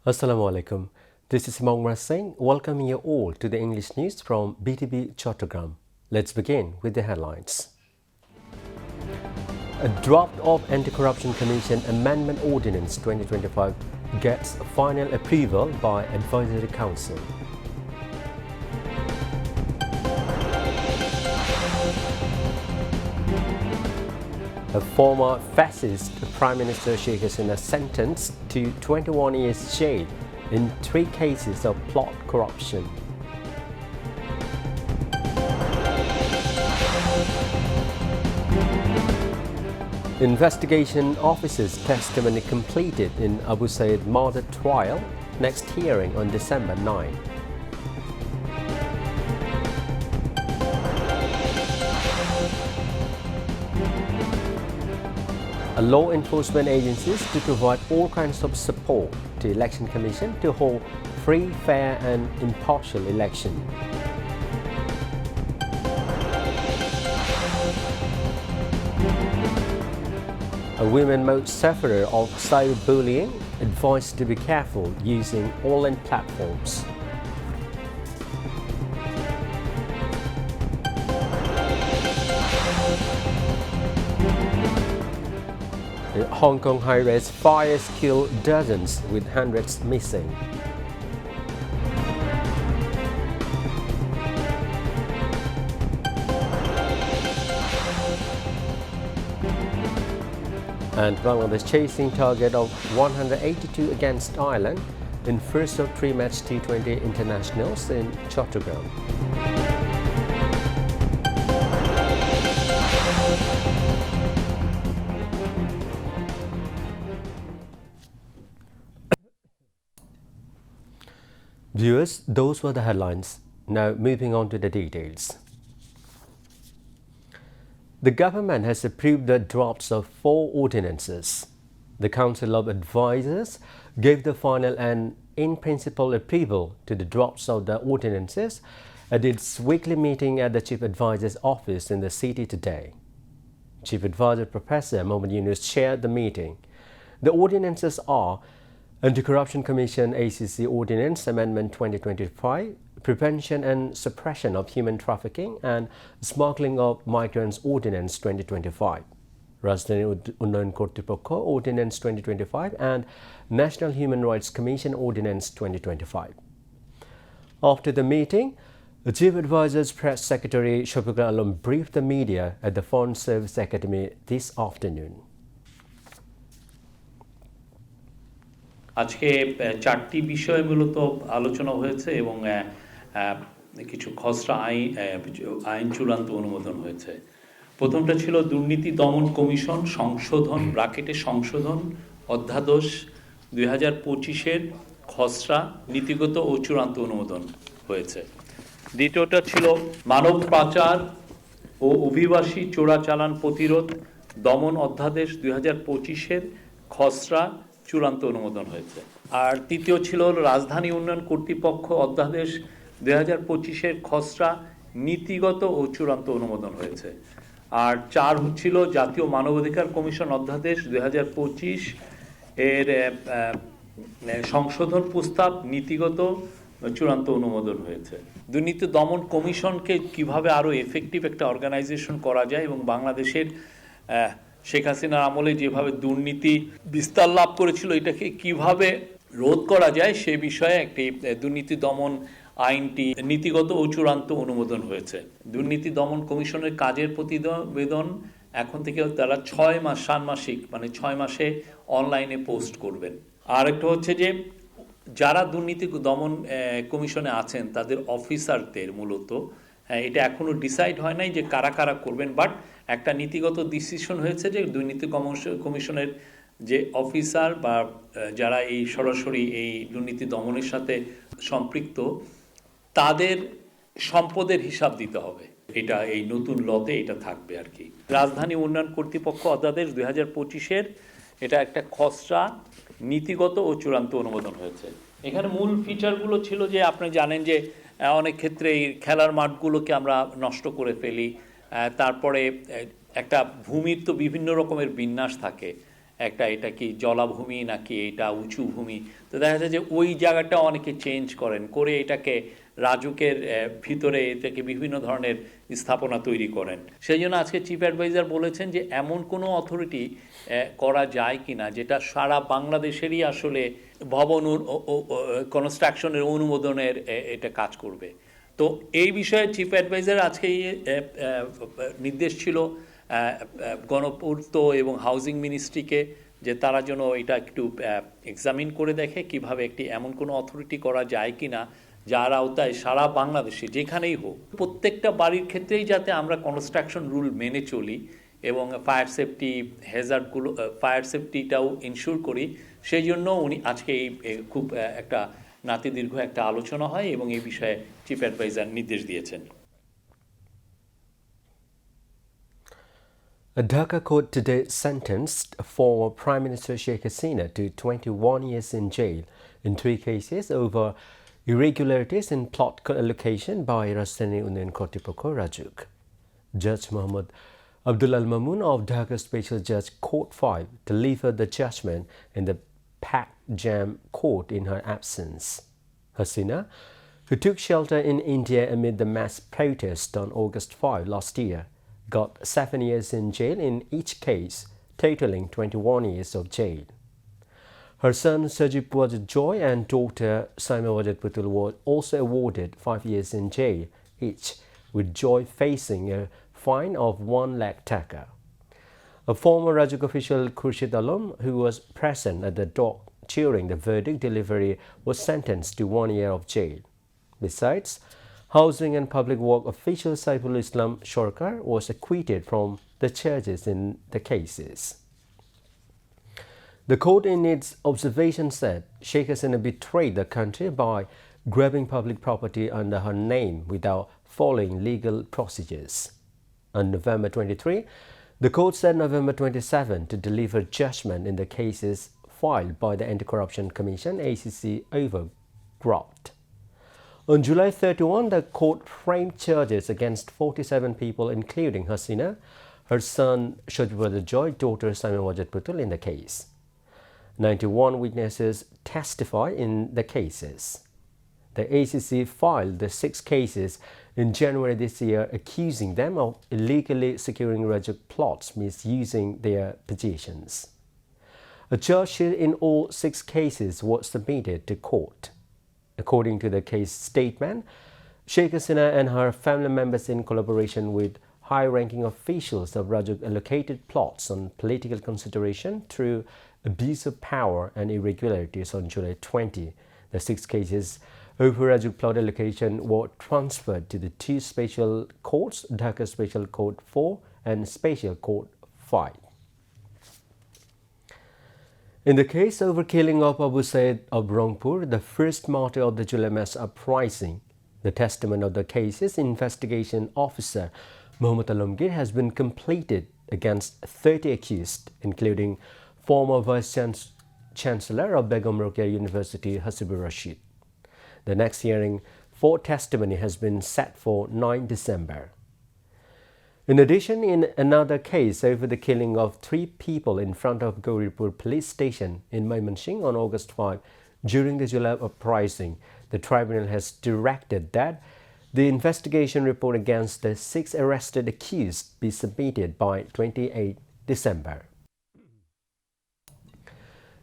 Assalamu alaikum. This is Shongbad Singh welcoming you all to the English news from Btv-Chattogram. Let's begin with the headlines. A draft of Anti-Corruption Commission Amendment Ordinance 2025 gets final approval by Advisory Council. A former fascist Prime Minister Sheikh Hasina sentenced to 21 years jail in 3 cases of plot corruption. Investigation officers' testimony completed in Abu Sayyid murder trial. Next hearing on December 9. Law enforcement agencies to provide all kinds of support to Election Commission to hold free, fair and impartial election. A women most sufferer of cyberbullying advised to be careful using online platforms. Hong Kong high-rise fires kill dozens with hundreds missing. And Bangladesh chasing target of 182 against Ireland in first of 3-match T20 internationals in Chattogram. Viewers, those were the headlines. Now moving on to the details. The government has approved the drafts of 4 ordinances. The Council of Advisors gave the final and in-principle approval to the drafts of the ordinances at its weekly meeting at the Chief Advisor's office in the city today. Chief Advisor Professor Mohammad Yunus chaired the meeting. The ordinances are Anti-Corruption Commission ACC Ordinance Amendment 2025, Prevention and Suppression of Human Trafficking and Smuggling of Migrants Ordinance 2025, Rajdhani Unnayan Kortripokho Ordinance 2025 and National Human Rights Commission Ordinance 2025. After the meeting, the Chief Advisor's Press Secretary Shafiqul Alam briefed the media at the Foreign Service Academy this afternoon. আজকে 4টি বিষয় মূলত আলোচনা হয়েছে এবং কিছু খসড়া আইন চূড়ান্ত অনুমোদন হয়েছে। প্রথমটা ছিল দুর্নীতি দমন কমিশন সংশোধন সংশোধন অধ্যাদেশ 2025 এর খসড়া নীতিগত ও চূড়ান্ত অনুমোদন হয়েছে। দ্বিতীয়টা ছিল মানব পাচার ও অভিবাসী চোরাচালান প্রতিরোধ দমন অধ্যাদেশ 2025 এর খসড়া চূড়ান্ত অনুমোদন হয়েছে। আর তৃতীয় ছিল রাজধানী উন্নয়ন কর্তৃপক্ষ অধ্যাদেশ 2025 এর খসড়া নীতিগত ও চূড়ান্ত অনুমোদন হয়েছে। আর 4 ছিল জাতীয় মানবাধিকার কমিশন অধ্যাদেশ 2025 এর সংশোধন প্রস্তাব নীতিগত চূড়ান্ত অনুমোদন হয়েছে। দুর্নীতি দমন কমিশনকে কিভাবে আরো এফেক্টিভ একটা অর্গানাইজেশন করা যায় এবং বাংলাদেশের শেখ হাসিনার আমলে যেভাবে দুর্নীতি বিস্তার লাভ করেছিল এটাকে কিভাবে রোধ করা যায় সে বিষয়ে একটি দুর্নীতি দমন আইনটি নীতিগত ও চূড়ান্ত অনুমোদন হয়েছে। দুর্নীতি দমন কমিশনের কাজের প্রতিবেদন এখন থেকে তারা 6 মাস ষান্মাসিক মানে 6 মাসে অনলাইনে পোস্ট করবেন। আর একটা হচ্ছে যে যারা দুর্নীতি দমন কমিশনে আছেন তাদের অফিসারদের মূলত এটা এখনো ডিসাইড হয় নাই যে কারা কারা করবেন, বাট একটা নীতিগত ডিসিশন হয়েছে যে দুর্নীতি কমিশনের যে অফিসার বা যারা এই সরাসরি এই দুর্নীতি দমনের সাথে সম্পৃক্ত তাদের সম্পদের হিসাব দিতে হবে। এটা এই নতুন লতে এটা থাকবে আর কি। রাজধানী উন্নয়ন কর্তৃপক্ষ অধ্যাদেশ 2025 এর এটা একটা খসড়া নীতিগত ও চূড়ান্ত অনুমোদন হয়েছে। এখানে মূল ফিচারগুলো ছিল যে আপনি জানেন যে অনেক ক্ষেত্রে এই খেলার মাঠগুলোকে আমরা নষ্ট করে ফেলি, তারপরে একটা ভূমির তো বিভিন্ন রকমের বিন্যাস থাকে, এটা কি জলাভূমি নাকি এটা উঁচু ভূমি। তো দেখা যায় যে ওই জায়গাটা অনেকে চেঞ্জ করেন, করে এটাকে রাজুকের ভিতরে এটাকে বিভিন্ন ধরনের স্থাপনা তৈরি করেন। সেই জন্য আজকে চিফ অ্যাডভাইজার বলেছেন যে এমন কোনো অথরিটি করা যায় কিনা যেটা সারা বাংলাদেশেরই আসলে ভবন কনস্ট্রাকশনের অনুমোদনের এটা কাজ করবে। তো এই বিষয়ে চিফ অ্যাডভাইজার আজকে নির্দেশ ছিল গণপূর্ত এবং হাউজিং মিনিস্ট্রিকে যে তারা যেন এটা একটু এক্সামিন করে দেখে কিভাবে একটি এমন কোনো অথরিটি করা যায় কিনা যার আওতায় সারা বাংলাদেশে যেখানেই হোক প্রত্যেকটা বাড়ির ক্ষেত্রেই যাতে আমরা কনস্ট্রাকশন রুল মেনে চলি এবং ফায়ার সেফটি হ্যাজার্ডগুলো ফায়ার সেফটিটাও ইনশিওর করি। সেই জন্য উনি আজকে এই খুব একটা নাতিদীর্ঘ একটা আলোচনা হয় এবং এই বিষয়ে চিফ অ্যাডভাইজার নির্দেশ দিয়েছেন। A Dhaka court today sentenced former Prime Minister Sheikh Hasina to 21 years in jail in 3 cases over irregularities in plot allocation by Rajdhani Union Kortipokho Rajuk. Judge Muhammad Abdul Al Mamun of Dhaka Special Judge Court 5 delivered the judgment in the packed jam court in her absence. Hasina, who took shelter in India amid the mass protest on August 5 last year, got 7 years in jail in each case, totaling 21 years of jail. Her son Sajib Wajid Joy and daughter Saima Wajid Putul were also awarded 5 years in jail each, with Joy facing a fine of 1 lakh taka. A former Rajuk official, Khurshid Alam, who was present at the dock during the verdict delivery, was sentenced to 1 year of jail. Besides, Housing and Public Work official Saiful Islam Shorkar was acquitted from the charges in the cases. The court in its observation said Sheikh Hasina betrayed the country by grabbing public property under her name without following legal procedures. On November 23, the court said November 27 to deliver judgment in the cases filed by the Anti-Corruption Commission ACC over graft. On July 31, the court framed charges against 47 people, including Hasina, her son Shojibwada Joy, daughter Saima Wajid Putul in the case. 91 witnesses testify in the cases. The ACC filed the 6 cases in January this year, accusing them of illegally securing Rajuk plots misusing their positions. A charge sheet in all 6 cases was submitted to court. According to the case statement, Sheikh Hasina and her family members, in collaboration with high-ranking officials of Rajuk, allocated plots on political consideration through abuse of power and irregularities on July 20. The 6 cases over Rajuk plot allocation were transferred to the 2 special courts, Dhaka Special Court 4 and Special Court 5. In the case over killing of Abu Said of Rangpur, the first martyr of the July mass uprising, the testimony of the case's investigation officer Muhammad Alamgir has been completed against 30 accused, including former Vice-Chancellor of Begum Rokeya University Hasibur Rashid. The next hearing for testimony has been set for 9 December. In addition, in another case over the killing of 3 people in front of Gauripur police station in Maimansingh on August 5 during the July uprising, the tribunal has directed that the investigation report against the 6 arrested accused be submitted by 28 December.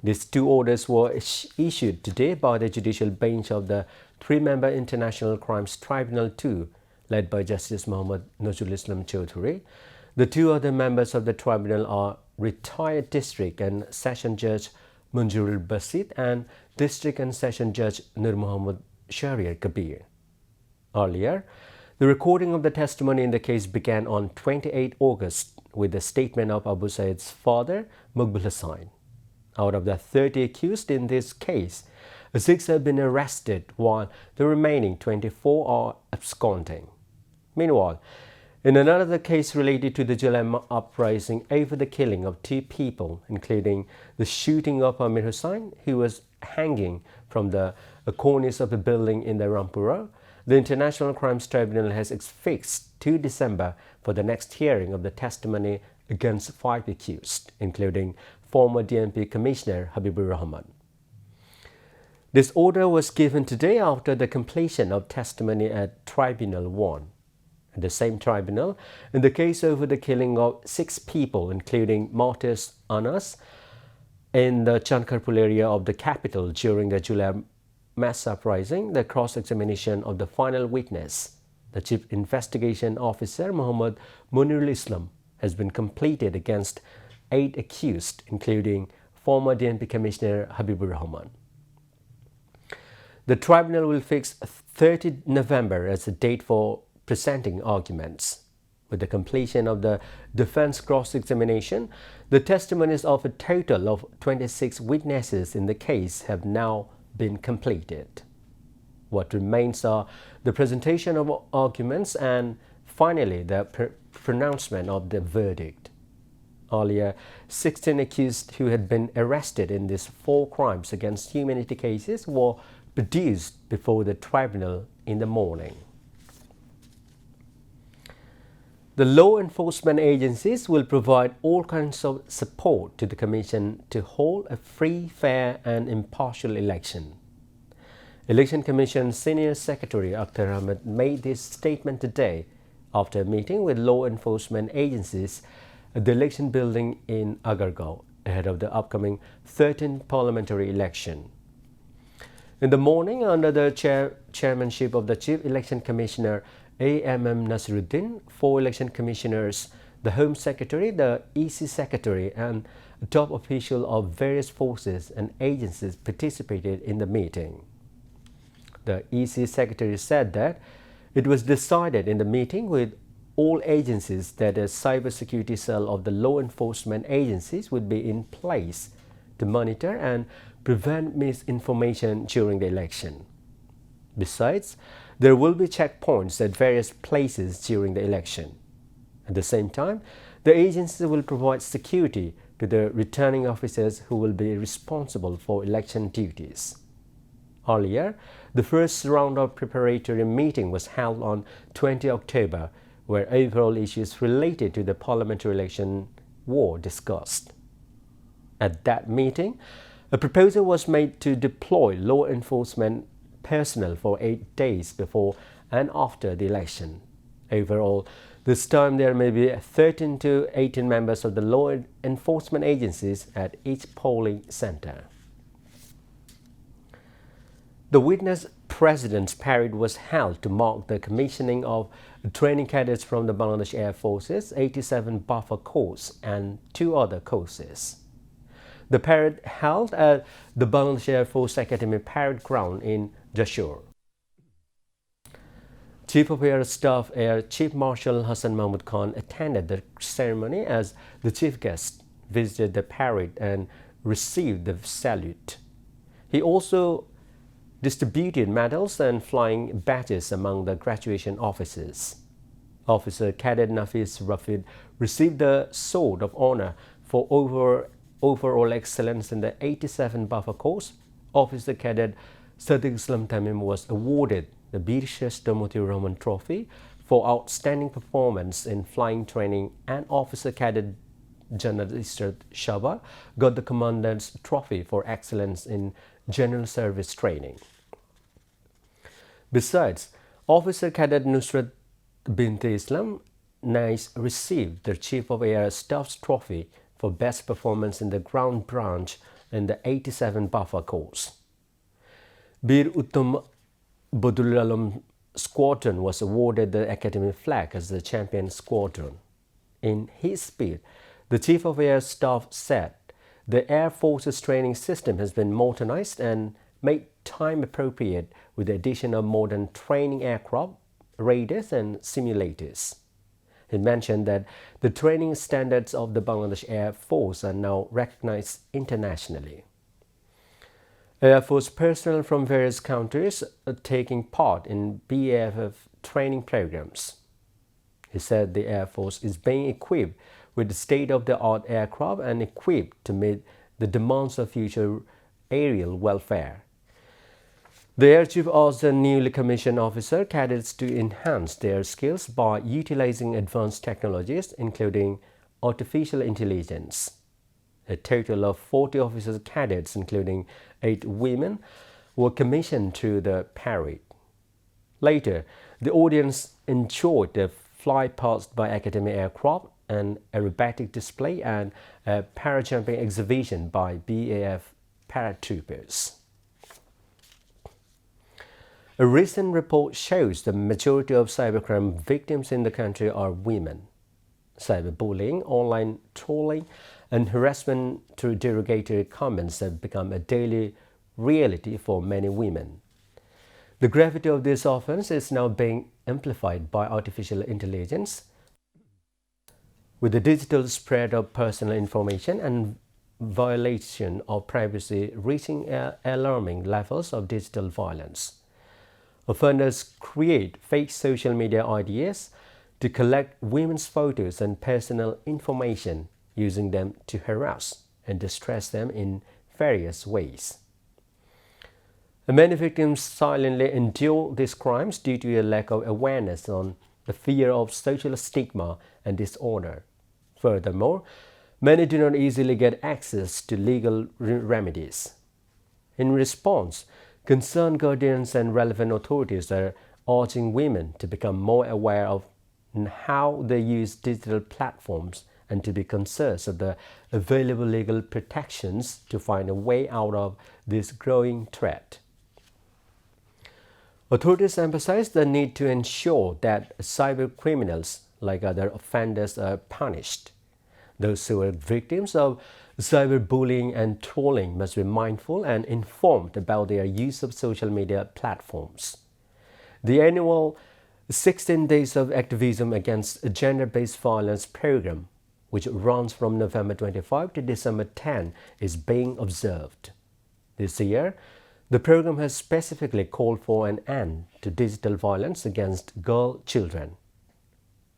These 2 orders were issued today by the judicial bench of the 3-member International Crimes Tribunal 2, led by Justice Muhammad Nazrul Islam Chaudhuri. The 2 other members of the tribunal are retired District and Session Judge Munjurul Basit and District and Session Judge Nur Muhammad Shahriar Kabir. Earlier, the recording of the testimony in the case began on 28 August with the statement of Abu Said's father, Muqbil Hussain. Out of the 30 accused in this case, 6 have been arrested while the remaining 24 are absconding. Meanwhile, in another case related to the July uprising over the killing of 2 people, including the shooting of Amir Hussain, who was hanging from the cornice of a building in the Rampura, the International Crimes Tribunal has fixed 2 December for the next hearing of the testimony against 5 accused, including former DNP Commissioner Habibur Rahman. This order was given today after the completion of testimony at Tribunal 1. At the same tribunal, in the case over the killing of 6 people, including martyrs Anas, in the Chankarpur area of the capital during the July mass uprising, the cross-examination of the final witness, the Chief Investigation Officer Muhammad Munirul Islam, has been completed against 8 accused, including former DNP Commissioner Habibur Rahman. The tribunal will fix 30 November as the date for presenting arguments. With the completion of the defense cross-examination, the testimonies of a total of 26 witnesses in the case have now been completed. What remains are the presentation of arguments and finally the pronouncement of the verdict. Earlier, 16 accused who had been arrested in these 4 crimes against humanity cases were produced before the tribunal in the morning. The law enforcement agencies will provide all kinds of support to the Commission to hold a free, fair and impartial election. Election Commission Senior Secretary Akhtar Ahmed made this statement today after a meeting with law enforcement agencies at the election building in Agargaon ahead of the upcoming 13th parliamentary election. In the morning, under the chairmanship of the Chief Election Commissioner A.M.M. Nasiruddin, 4 election commissioners, the Home Secretary, the EC Secretary and top officials of various forces and agencies participated in the meeting. The EC Secretary said that it was decided in the meeting with all agencies that a cybersecurity cell of the law enforcement agencies would be in place to monitor and prevent misinformation during the election. Besides, there will be checkpoints at various places during the election. At the same time, the agency will provide security to the returning officers who will be responsible for election duties. Earlier, the first round of preparatory meeting was held on 20 October, where overall issues related to the parliamentary election were discussed. At that meeting, a proposal was made to deploy law enforcement personnel for 8 days before and after the election. Overall, this time there may be 13 to 18 members of the law enforcement agencies at each polling center. The Witness President's Parade was held to mark the commissioning of training cadets from the Bangladesh Air Force's 87 Buffer course and 2 other courses. The parade held at the Bangladesh Air Force Academy Parade Ground in Jashore. Chief of Air Staff Air Chief Marshal Hassan Mahmud Khan attended the ceremony as the chief guest, visited the parade and received the salute. He also distributed medals and flying badges among the graduation officers. Officer Cadet Nafis Rafid received the Sword of Honor for overall excellence in the 87 Buffer course. Officer Cadet Sadiq Islam Tamim was awarded the Bir Shrestha Motiur Rahman Trophy for outstanding performance in flying training, and Officer Cadet Janat Israt Shaba got the Commandant's Trophy for excellence in general service training. Besides, Officer Cadet Nusrat Bint Islam Nais received the Chief of Air Staff's Trophy for best performance in the ground branch in the 87 Buffer course. Bir Uttam Badul Alam Squadron was awarded the Academy flag as the champion squadron. In his speech, the Chief of Air Staff said the Air Force's training system has been modernized and made time appropriate with the addition of modern training aircraft, radars and simulators. He mentioned that the training standards of the Bangladesh Air Force are now recognized internationally. Air Force personnel from various countries are taking part in BAFF training programs. He said the Air Force is being equipped with state-of-the-art aircraft and equipped to meet the demands of future aerial warfare. The Air Chief asked the newly commissioned officer cadets to enhance their skills by utilizing advanced technologies, including artificial intelligence. A total of 40 officers cadets, including 8 women, were commissioned to the parade. Later, the audience enjoyed the fly-past by Academy aircraft, an aerobatic display, and a parajumping exhibition by BAF paratroopers. A recent report shows the majority of cybercrime victims in the country are women. Cyberbullying, online trolling, and harassment through derogatory comments have become a daily reality for many women. The gravity of this offense is now being amplified by artificial intelligence, with the digital spread of personal information and violation of privacy reaching alarming levels of digital violence. Offenders create fake social media IDs to collect women's photos and personal information, using them to harass and distress them in various ways. Many victims silently endure these crimes due to a lack of awareness on the fear of social stigma and dishonor. Furthermore, many do not easily get access to legal remedies. In response, concerned guardians and relevant authorities are urging women to become more aware of how they use digital platforms and to be conscious of the available legal protections to find a way out of this growing threat. Authorities emphasize the need to ensure that cyber criminals, like other offenders, are punished. Those who are victims of cyberbullying and trolling must be mindful and informed about their use of social media platforms. The annual 16 Days of Activism Against Gender-Based Violence program, which runs from November 25 to December 10, is being observed. This year, the program has specifically called for an end to digital violence against girl children.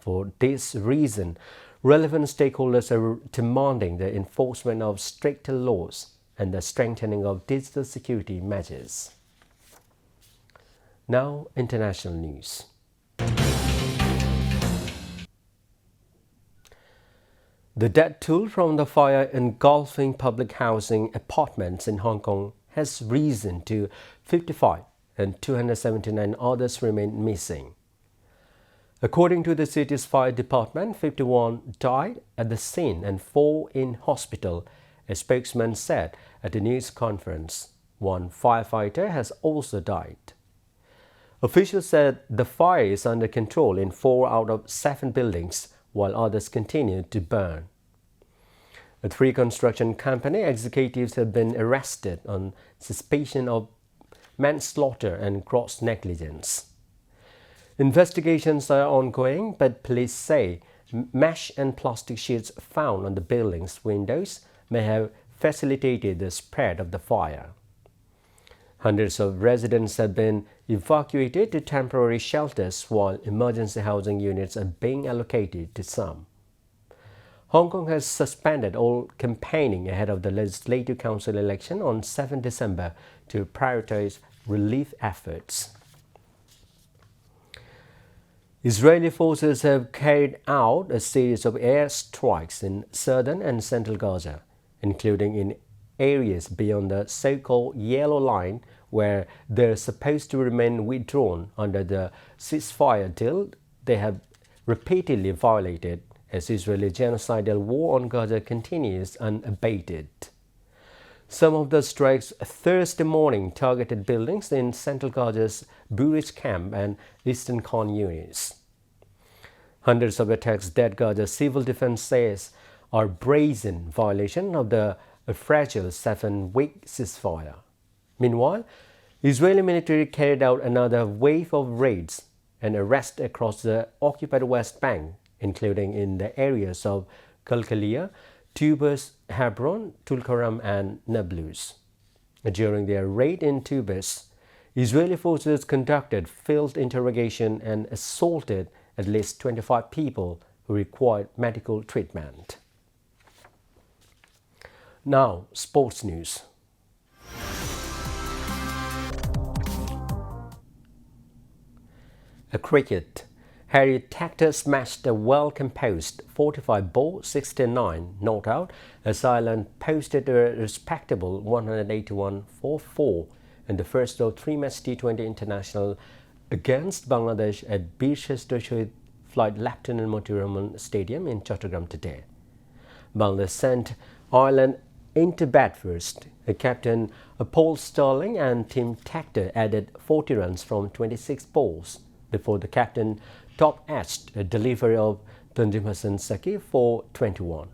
For this reason, relevant stakeholders are demanding the enforcement of stricter laws and the strengthening of digital security measures. Now, international news. The death toll from the fire engulfing public housing apartments in Hong Kong has risen to 55 and 279 others remain missing. According to the city's fire department, 51 died at the scene and 4 in hospital, a spokesman said at a news conference. 1 firefighter has also died. Officials said the fire is under control in 4 out of 7 buildings, while others continue to burn. 3 construction company executives have been arrested on suspicion of manslaughter and gross negligence. Investigations are ongoing, but police say mesh and plastic sheets found on the building's windows may have facilitated the spread of the fire. Hundreds of residents have been evacuated to temporary shelters, while emergency housing units are being allocated to some. Hong Kong has suspended all campaigning ahead of the Legislative Council election on 7 December to prioritize relief efforts. Israeli forces have carried out a series of air strikes in southern and central Gaza, including in areas beyond the so-called Yellow Line, where they're supposed to remain withdrawn under the ceasefire deal they have repeatedly violated as Israeli genocidal war on Gaza continues unabated. Some of the strikes Thursday morning targeted buildings in central Gaza's Burij camp and Eastern Khan units. Hundreds of attacks that Gaza Civil Defense says are brazen violation of the fragile 7-week ceasefire. Meanwhile, Israeli military carried out another wave of raids and arrests across the occupied West Bank, including in the areas of Kalkalia, Tubas, Hebron, Tulkarem, and Nablus. During their raid in Tubas, Israeli forces conducted field interrogation and assaulted at least 25 people who required medical treatment. Now, sports news. Cricket. Harry Tactor smashed a well-composed 45 ball 69 not out as Ireland posted a respectable 181 for 4 in the first of three-match T20 international against Bangladesh at Btv-Chattogram Flight Lieutenant Motiraman Stadium in Chattogram today. Bangladesh sent Ireland into bat first. Captain Paul Stirling and Tim Tactor added 40 runs from 26 balls before the captain top-edged a delivery of Tanjim Hassan Saki for 21.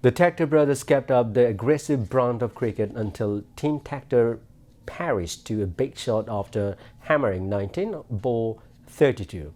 The Tactor brothers kept up the aggressive brand of cricket until Tim Tactor perished to a big shot after hammering 19 ball 32.